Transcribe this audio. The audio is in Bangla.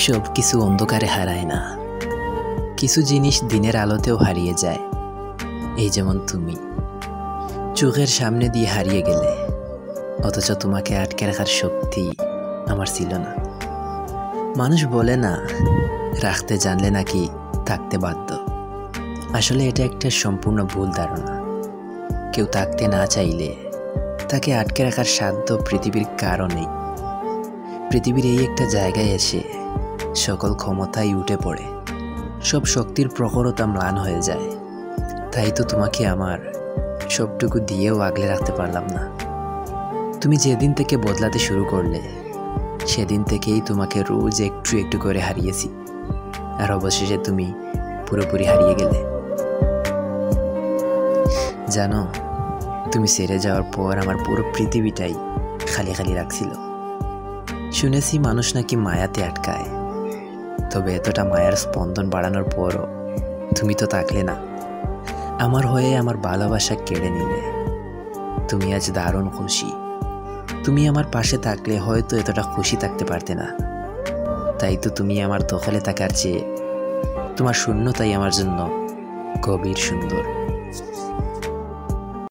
সব কিছু অন্ধকারে হারায় না, কিছু জিনিস দিনের আলোতেও হারিয়ে যায়। এই যেমন তুমি চোখের সামনে দিয়ে হারিয়ে গেলে, অথচ তোমাকে আটকে রাখার শক্তি আমার ছিল না। মানুষ বলে না, রাখতে জানলে নাকি থাকতে বাধ্য। আসলে এটা একটা সম্পূর্ণ ভুল ধারণা। কেউ থাকতে না চাইলে তাকে আটকে রাখার সাধ্য পৃথিবীর কারো নেই। পৃথিবীর এই একটা জায়গায় এসে সকল ক্ষমতাই উঠে পড়ে, সব শক্তির প্রখরতা ম্লান হয়ে যায়। তাই তো তোমাকে আমার সবটুকু দিয়েও আগলে রাখতে পারলাম না। তুমি যেদিন থেকে বদলাতে শুরু করলে, সেদিন থেকেই তোমাকে রোজ একটু একটু করে হারিয়েছি, আর অবশেষে তুমি পুরোপুরি হারিয়ে গেলে। জানো, তুমি ছেড়ে যাওয়ার পর আমার পুরো পৃথিবীটাই খালি খালি রাখছিল। শুনেছি মানুষ নাকি মায়াতে আটকায়, তবে এতটা মায়ার স্পন্দন বাড়ানোর পরও তুমি তো থাকলে না। আমার হয়ে আমার ভালোবাসা কেড়ে নিলে। তুমি আজ দারুণ খুশি। তুমি আমার পাশে থাকলে হয়তো এতটা খুশি থাকতে পারতে না। তাই তো তুমি আমার দখলে থাকার চেয়ে তোমার শূন্যতাই আমার জন্য গভীর সুন্দর।